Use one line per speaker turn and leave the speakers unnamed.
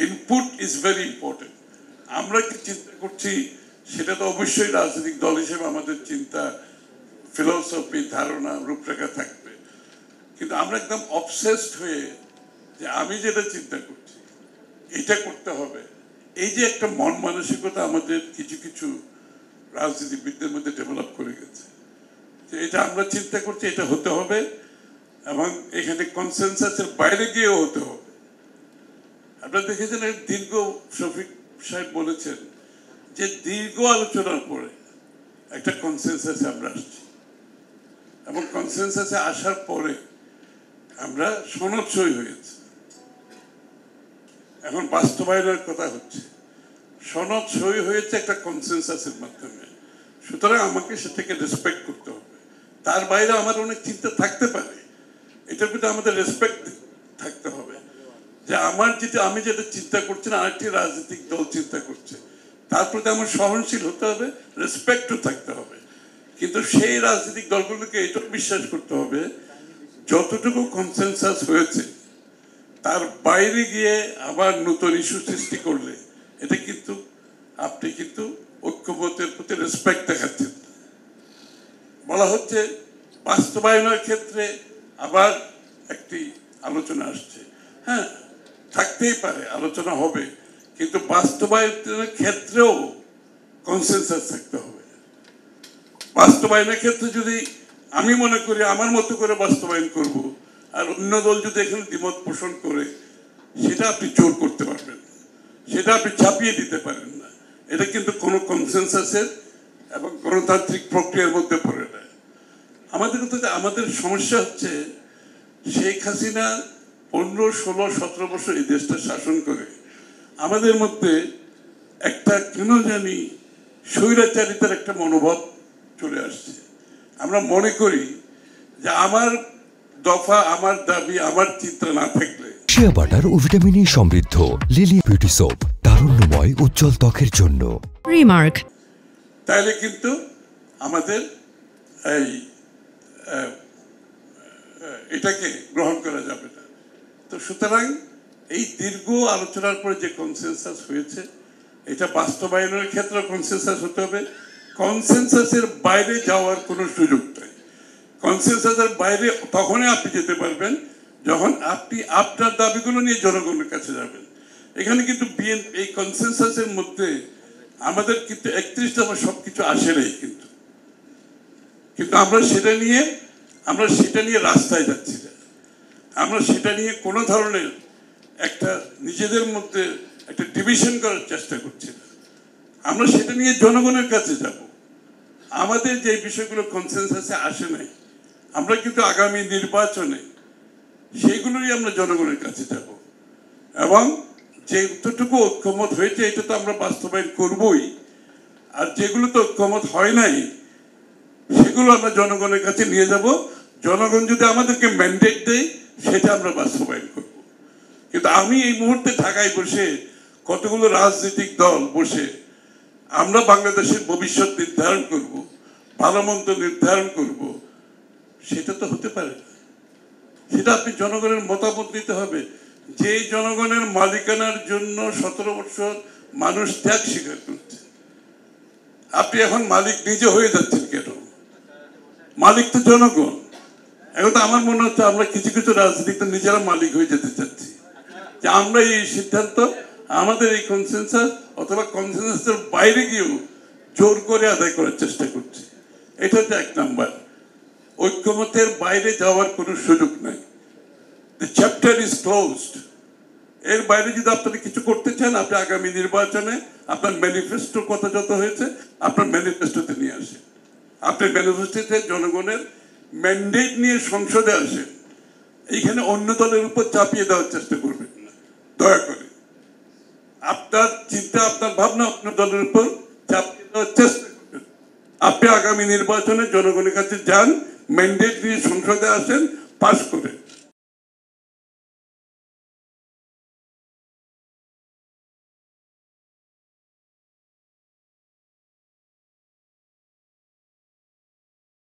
Input is very important. আমরা কি চিন্তা করছি সেটা তো অবশ্যই রাজনৈতিক দল হিসেবে আমাদের চিন্তা, ফিলোসফি, ধারণা, রূপরেখা থাকবে, কিন্তু আমরা একদম অবসেসড হয়ে যে আমি যেটা চিন্তা করছি এটা করতে হবে, এই যে একটা মন মানসিকতা আমাদের কিছু কিছু রাজনীতিবিদদের মধ্যে ডেভেলপ করে গেছে, যে এটা আমরা চিন্তা করছি এটা হতে হবে এবং এখানে কনসেনসাসের বাইরে গিয়েও হতে হবে। আপনারা দেখেছেন দীর্ঘ, শফিক সাহেব বলেছেন যে দীর্ঘ আলোচনার পরে একটা কনসেনসাসে আমরা আসছি এবং কনসেনসাসে আসার পরে আমরা সনদ সই হয়েছে, এখন বাস্তবায়নের কথা হচ্ছে। সনদ সই হয়েছে একটা কনসেনসাসের মাধ্যমে, সুতরাং আমাকে সেটাকে রেসপেক্ট করতে হবে। তার বাইরে আমার অনেক চিন্তা থাকতে পারে, এটার প্রতি আমাদের রেসপেক্ট থাকতে হবে যে আমি যেটা চিন্তা করছি না আরেকটি রাজনৈতিক দল চিন্তা করছে, তার প্রতি আমার সহনশীল হতে হবে, রেসপেক্টও থাকতে হবে। কিন্তু সেই রাজনৈতিক দলগুলোকে এটাও বিশ্বাস করতে হবে যতটুকু কনসেনসাস হয়েছে তার বাইরে গিয়ে আবার নতুন ইস্যু সৃষ্টি করলে এটা কিন্তু আপনি কিন্তু ঐক্যমতের প্রতি রেসপেক্ট দেখাচ্ছেন। বলা হচ্ছে বাস্তবায়নের ক্ষেত্রে আবার একটি আলোচনা আসছে। হ্যাঁ, থাকতেই পারে, আলোচনা হবে, কিন্তু বাস্তবায়নের ক্ষেত্রেও কনসেনসাস থাকতে হবে। বাস্তবায়নের ক্ষেত্রে যদি আমি মনে করি আমার মতো করে বাস্তবায়ন করব, আর অন্য দল যদি এখানে দ্বিমত পোষণ করে, সেটা আপনি জোর করতে পারবেন, সেটা আপনি চাপিয়ে দিতে পারেন না। এটা কিন্তু কোনো কনসেনসাসের এবং গণতান্ত্রিক প্রক্রিয়ার মধ্যে পড়ে না। আমাদের সমস্যা হচ্ছে শেখ হাসিনা 15, 16, 17 বছর এই দেশটা শাসন করে আমাদের মধ্যে একটা কেন জানি স্বৈরাচারিতার একটা মনোভাব চলে আসছে। আমরা মনে করি যে আমার দফা, আমার দাবি, আমার চিন্তা না থাকলে।
শিয়া বাটার ও ভিটামিন ই সমৃদ্ধ লিলি বিউটি সোপ, তারুণ্যময় উজ্জ্বল ত্বকের জন্য।
রিমার্ক।
তাহলে কিন্তু আমাদের এটাকে গ্রহণ করা যাবে না। তো সুতরাং এই দীর্ঘ আলোচনার পরে যে কনসেনসাস হয়েছে, এটা বাস্তবায়নের ক্ষেত্রে কনসেনসাস হতে হবে। কনসেনসাসের বাইরে যাওয়ার কোনো সুযোগ নেই। কনসেনসাসের বাইরে তখনই আপনি যেতে পারবেন যখন আপনি আপনার দাবিগুলো নিয়ে জনগণের কাছে যাবেন। এখানে কিন্তু এই কনসেনসাসের মধ্যে আমাদের কিন্তু 31 দফা সবকিছু আসে নাই, কিন্তু আমরা সেটা নিয়ে রাস্তায় যাচ্ছি না। আমরা সেটা নিয়ে কোনো ধরনের একটা নিজেদের মধ্যে একটা ডিভিশন করার চেষ্টা করছি না। আমরা সেটা নিয়ে জনগণের কাছে যাব। আমাদের যে বিষয়গুলো কনসেনসাসে আসে নাই, আমরা কিন্তু আগামী নির্বাচনে সেইগুলোই আমরা জনগণের কাছে যাব এবং যেটুকু ঐক্যমত হয়েছে এটা তো আমরা বাস্তবায়ন করবই, আর যেগুলো তো ঐক্যমত হয় নাই সেগুলো আমরা জনগণের কাছে নিয়ে যাব। জনগণ যদি আমাদেরকে ম্যান্ডেট দেয় সেটা আমরা বাস্তবায়ন করব। কিন্তু আমি এই মুহূর্তে ঢাকায় বসে কতগুলো রাজনৈতিক দল বসে আমরা বাংলাদেশের ভবিষ্যৎ নির্ধারণ করব, ভালো মন্দ নির্ধারণ করব, সেটা তো হতে পারে না। সেটা আপনি জনগণের মতামত নিতে হবে। যে জনগণের মালিকানার জন্য 17 বছর মানুষ ত্যাগ স্বীকার করছে, আপনি এখন মালিক নিজে হয়ে যাচ্ছেন কেন? মালিক তো জনগণ। এখন তো আমার মনে হচ্ছে আমরা কিছু কিছু রাজনীতিক নিজেরা মালিক হয়ে যেতে চাচ্ছি, যে আমরা এই সিদ্ধান্ত আমাদের এই কনসেনসাস অথবা কনসেনসাসের বাইরে গিয়েও জোর করে আদায় করার চেষ্টা করছি। এটা হচ্ছে 1 নাম্বার। ঐক্যমতের বাইরে যাওয়ার কোনো সুযোগ নাই। The chapter is closed. এর বাইরে যদি আপনারা কিছু করতে চান, আপনি আগামী নির্বাচনে আপনার ম্যানিফেস্টোর কথা যত হয়েছে আপনার ম্যানিফেস্টোতে নিয়ে আসেন। আপনার ম্যানিফেস্টোতে জনগণের ম্যান্ডেট নিয়ে সংসদে আসেন। এইখানে অন্য দলের উপর চাপিয়ে দেওয়ার চেষ্টা করবেন না, দয়া করে। আপনার চিন্তা, আপনার ভাবনা অন্য দলের উপর চাপিয়ে দেওয়ার চেষ্টা করবেন। আপনি আগামী নির্বাচনে জনগণের কাছে যান, ম্যান্ডেট নিয়ে সংসদে আসেন, পাস করেন।